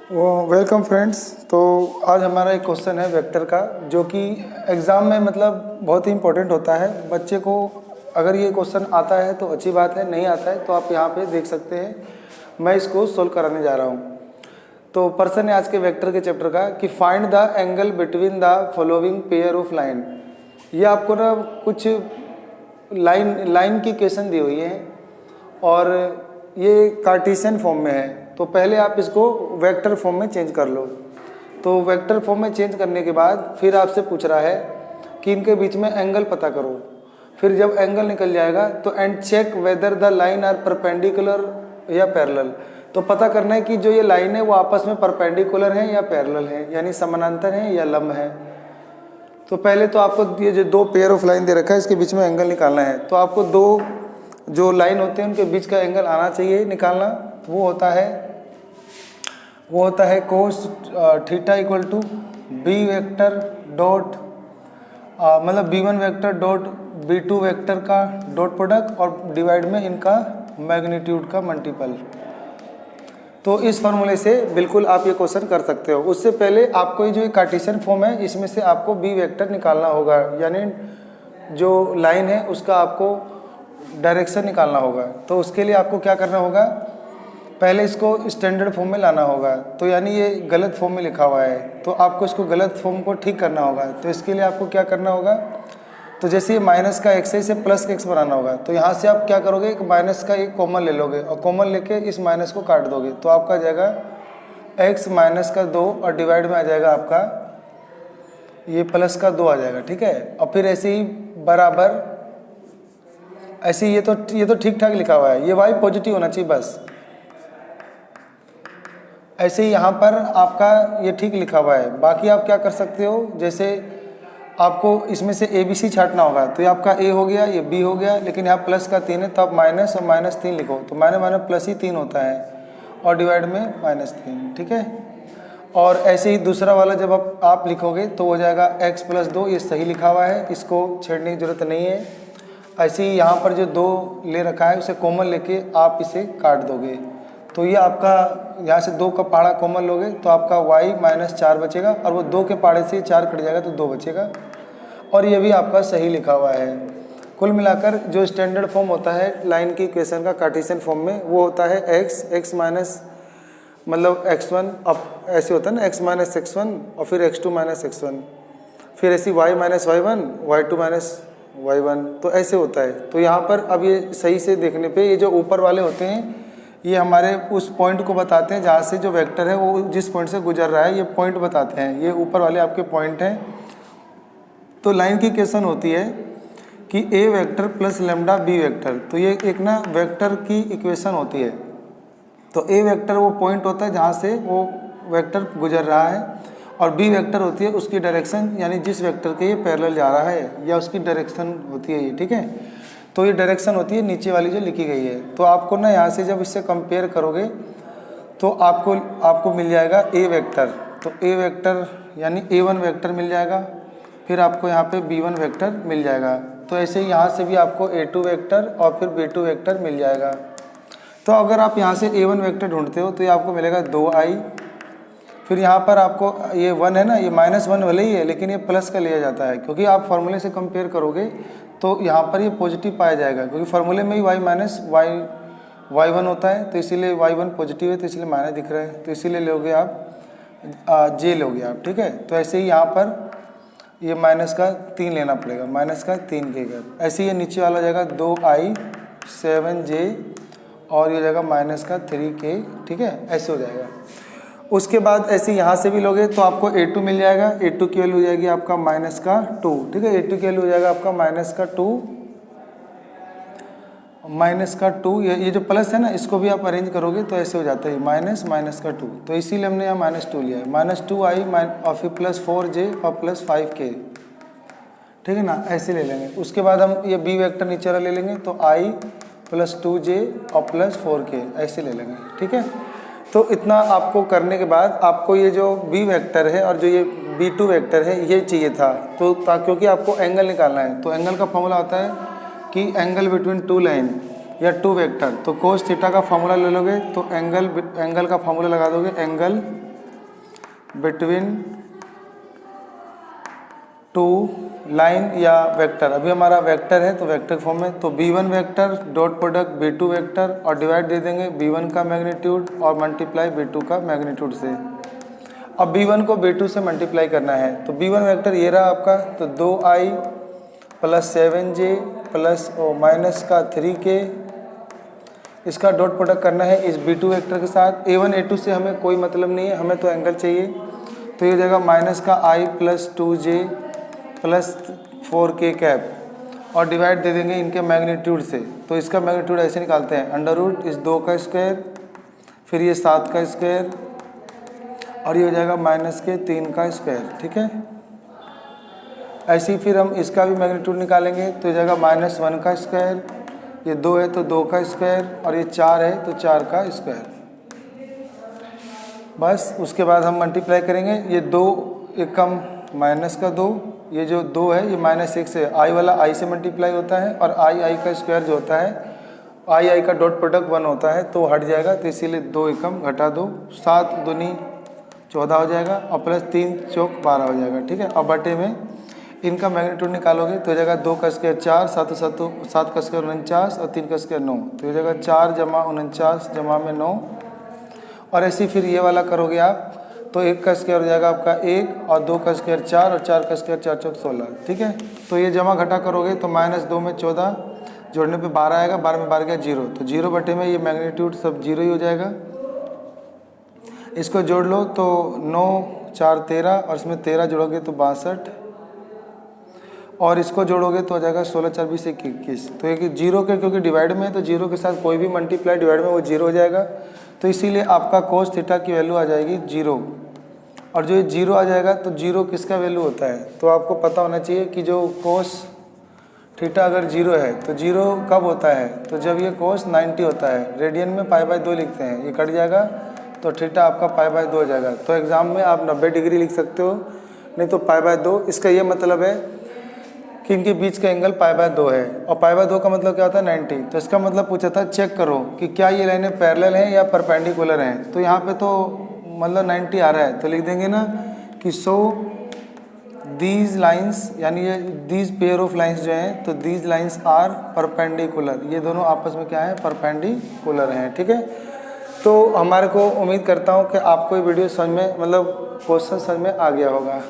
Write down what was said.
Welcome friends. तो आज हमारा एक क्वेश्चन है वेक्टर का, जो कि एग्ज़ाम में मतलब बहुत ही इम्पोर्टेंट होता है। बच्चे को अगर ये क्वेश्चन आता है तो अच्छी बात है, नहीं आता है तो आप यहाँ पे देख सकते हैं, मैं इसको सोल्व कराने जा रहा हूँ। तो पर्सन है आज के वेक्टर के चैप्टर का कि find the angle between the following pair of line. ये आपको ना कुछ लाइन की क्वेश्चन दी हुई है और ये कार्टेशियन फॉर्म में है। तो पहले आप इसको वेक्टर फॉर्म में चेंज कर लो। तो वेक्टर फॉर्म में चेंज करने के बाद फिर आपसे पूछ रहा है कि इनके बीच में एंगल पता करो। फिर जब एंगल निकल जाएगा तो and check whether the line are perpendicular या पैरेलल। तो पता करना है कि जो ये लाइन है वो आपस में परपेंडिकुलर है या पैरेलल है, यानी समानांतर है या लंब है। तो पहले तो आपको ये जो दो पेयर ऑफ लाइन दे रखा है इसके बीच में एंगल निकालना है। तो आपको दो जो लाइन होते हैं उनके बीच का एंगल आना चाहिए निकालना। वो होता है cos theta equal to b vector dot मतलब b1 vector dot b2 vector का डॉट प्रोडक्ट और डिवाइड में इनका मैग्नीट्यूड का मल्टीपल। तो इस फार्मूले से बिल्कुल आप ये क्वेश्चन कर सकते हो। उससे पहले आपको ये जो कार्टेशियन फॉर्म है इसमें से आपको b वेक्टर निकालना होगा, यानी जो लाइन है उसका आपको डायरेक्शन निकालना होगा। तो उसके लिए आपको क्या करना होगा, पहले इसको स्टैंडर्ड फॉर्म में लाना होगा। तो यानी ये गलत फॉर्म में लिखा हुआ है, तो आपको इसको गलत फॉर्म को ठीक करना होगा। तो इसके लिए आपको क्या करना होगा, तो जैसे ये माइनस का एक्स है इसे प्लस का एक्स बनाना होगा। तो यहाँ से आप क्या करोगे, एक माइनस का एक कॉमन ले लोगे और कॉमन लेके इस माइनस को काट दोगे। तो आपका आ जाएगा एक्स माइनस का 2 और डिवाइड में आ जाएगा आपका ये प्लस का 2 आ जाएगा। ठीक है, और फिर ऐसे ही बराबर ऐसे ही ये तो ठीक ठाक लिखा हुआ है, ये वाई पॉजिटिव होना चाहिए बस। ऐसे ही यहाँ पर आपका ये ठीक लिखा हुआ है। बाकी आप क्या कर सकते हो, जैसे आपको इसमें से ए बी सी छांटना होगा। तो ये आपका ए हो गया, ये बी हो गया, लेकिन यहाँ प्लस का 3 है तो आप माइनस और माइनस 3 लिखो। तो माइनस माइनस प्लस ही 3 होता है और डिवाइड में -3। ठीक है, और ऐसे ही दूसरा वाला जब आप लिखोगे तो हो जाएगा x प्लस 2, ये सही लिखा हुआ है, इसको छेड़ने की जरूरत नहीं है। ऐसे ही यहाँ पर जो 2 ले रखा है उसे कॉमन लेके आप इसे काट दोगे। तो ये आपका यहाँ से 2 का पहाड़ा कॉमन लोगे तो आपका y -4 बचेगा, और वो 2 के पहाड़े से 4 कट जाएगा तो 2 बचेगा, और ये भी आपका सही लिखा हुआ है। कुल मिलाकर जो स्टैंडर्ड फॉर्म होता है लाइन की इक्वेशन का कार्टेशियन फॉर्म में, वो होता है x माइनस मतलब x1, अब ऐसे होता है ना x माइनस x1 और फिर x2 माइनस x1, फिर ऐसी y minus y1, y2 minus y1, तो ऐसे होता है। तो यहाँ पर अब ये सही से देखने पे ये जो ऊपर वाले होते हैं ये हमारे उस पॉइंट को बताते हैं जहाँ से जो वेक्टर है वो जिस पॉइंट से गुजर रहा है, ये पॉइंट बताते हैं। ये ऊपर वाले आपके पॉइंट हैं। तो लाइन की इक्वेशन होती है कि a vector plus lambda b vector. तो ये एक ना वेक्टर की इक्वेशन होती है। तो a वेक्टर वो पॉइंट होता है जहाँ से वो वेक्टर गुजर रहा है, और b वेक्टर होती है उसकी डायरेक्शन, यानी जिस वेक्टर के ये पैरेलल जा रहा है या उसकी डायरेक्शन होती है ये। ठीक है, तो ये डायरेक्शन होती है नीचे वाली जो लिखी गई है। तो आपको ना यहाँ से जब इससे कंपेयर करोगे तो आपको मिल जाएगा a वेक्टर। तो a वेक्टर यानी a1 वेक्टर मिल जाएगा, फिर आपको यहाँ पे b1 वेक्टर मिल जाएगा। तो ऐसे ही यहाँ से भी आपको a2 वेक्टर और फिर b2 वेक्टर मिल जाएगा। तो अगर आप यहाँ से a1 वेक्टर ढूंढते हो तो ये आपको मिलेगा 2i। फिर यहाँ पर आपको ये 1 है ना, ये -1 भले ही है लेकिन ये प्लस का लिया जाता है, क्योंकि आप फार्मूले से कंपेयर करोगे तो यहाँ पर ये पॉजिटिव पाया जाएगा, क्योंकि फार्मूले में ही y माइनस y1 होता है, तो इसीलिए y1 पॉजिटिव है, तो इसलिए माइनस दिख रहा है। तो इसीलिए लोगे आप j लोगे आप। ठीक है, तो ऐसे ही यहाँ पर ये -3 लेना पड़ेगा, -3 के घर। ऐसे ही ये नीचे वाला जाएगा 2i 7j और ये जाएगा -3k। ठीक है, ऐसे हो जाएगा। उसके बाद ऐसे यहाँ से भी लोगे तो आपको a2 मिल जाएगा। a2 की वैल्यू हो जाएगी आपका -2। ठीक है, a2 की वैल्यू हो जाएगा आपका -2। ये जो प्लस है ना इसको भी आप अरेंज करोगे तो ऐसे हो जाता है -2। तो इसीलिए हमने यहाँ -2 लिया है। -2i और फिर +4j और +5k। ठीक है ना, ऐसे ले लेंगे। उसके बाद हम ये b वेक्टर नीचे वाला ले लेंगे, तो i +2j और +4k ऐसे ले लेंगे। ठीक है, तो इतना आपको करने के बाद आपको ये जो b वेक्टर है और जो ये b2 वेक्टर है ये चाहिए था। तो क्योंकि आपको एंगल निकालना है, तो एंगल का फॉर्मूला होता है कि एंगल बिटवीन 2 लाइन या 2 वेक्टर। तो कोस थीटा का फॉर्मूला ले लोगे तो एंगल का फॉर्मूला लगा दोगे, एंगल बिटवीन टू लाइन या वेक्टर। अभी हमारा वेक्टर है तो वेक्टर फॉर्म में, तो b1 vector dot product b2 vector और डिवाइड दे देंगे b1 का मैग्नीट्यूड और मल्टीप्लाई b2 का मैग्नीट्यूड से। अब b1 को b2 से मल्टीप्लाई करना है, तो b1 वेक्टर ये रहा आपका, तो 2i plus 7j plus minus का 3k, इसका डॉट प्रोडक्ट करना है इस b2 वेक्टर के साथ। a1 a2 से हमें कोई मतलब नहीं है, हमें तो एंगल चाहिए, तो ये जाएगा माइनस का i plus 2j plus 4k cap और डिवाइड दे देंगे इनके मैग्नीट्यूड से। तो इसका मैग्नीट्यूड ऐसे निकालते हैं, अंडर रूट इस 2 का स्क्वायर, फिर ये 7 का स्क्वायर और ये हो जाएगा माइनस के 3 का स्क्वायर। ठीक है, ऐसे ही फिर हम इसका भी मैग्नीट्यूड निकालेंगे, तो ये जाएगा -1 का स्क्वायर, ये 2 है तो 2 का स्क्वायर और ये 4 है तो 4 का स्क्वायर। बस उसके बाद हम मल्टीप्लाई करेंगे, ये 2 एकम माइनस का 2, ये जो 2 है ये -1 से, i वाला i से मल्टीप्लाई होता है और i का स्क्वायर जो होता है i का डॉट प्रोडक्ट 1 होता है तो हट जाएगा, तो इसीलिए 2 एकम घटा 2, 7 दूनी 14 हो जाएगा और प्लस 3 चौक 12 हो जाएगा। ठीक है, अब बटे में इनका मैग्नीट्यूड निकालोगे तो हो जाएगा 2 का स्क्वायर 4, 7 का स्क्वायर 49 और 3 का स्क्वायर 9, तो हो जाएगा 4 जमा 49 जमा में 9। और ऐसे फिर ये वाला करोगे आप तो 1 का स्क्वायर हो जाएगा आपका 1 और 2 का स्क्वायर 4 और 4 का स्क्वायर 4 चौक 16। ठीक है, तो ये जमा घटा करोगे तो -2 में 14, जोड़ने पे 12 आएगा, 12 में 12 गया 0, तो 0 बटे में ये मैग्नीट्यूड सब 0 ही हो जाएगा। इसको जोड़ लो तो 9 4 13 और इसमें 13 जोड़ोगे तो 62 और इसको जोड़ोगे तो हो जाएगा 16 4 20 21। तो एक 0 के क्योंकि डिवाइड में है तो 0 के साथ कोई भी मल्टीप्लाई डिवाइड में वो 0 हो जाएगा, तो इसीलिए आपका कोस थीटा की वैल्यू आ जाएगी 0। और जो ये 0 आ जाएगा तो 0 किसका वैल्यू होता है, तो आपको पता होना चाहिए कि जो कोस थीटा अगर 0 है तो 0 कब होता है, तो जब ये कोस 90 होता है, रेडियन में π/2 लिखते हैं, ये कट जाएगा तो थीटा आपका π/2 हो जाएगा। तो एग्ज़ाम में आप 90 डिग्री लिख सकते हो, नहीं तो π/2। इसका ये मतलब है कि इनके बीच का एंगल π/2 है और π/2 का मतलब क्या होता है 90। तो इसका मतलब पूछा था चेक करो कि क्या ये लाइनें पैरेलल हैं या परपेंडिकुलर हैं, तो यहाँ पे तो मतलब 90 आ रहा है, तो लिख देंगे ना कि सो दीज लाइंस, यानी ये दीज पेयर ऑफ लाइंस जो हैं, तो दीज लाइंस आर परपेंडिकुलर, ये दोनों आपस में क्या है, परपेंडिकुलर हैं। ठीक है, तो हमारे को उम्मीद करता हूँ कि आपको ये वीडियो समझ में, मतलब क्वेश्चन समझ में आ गया होगा।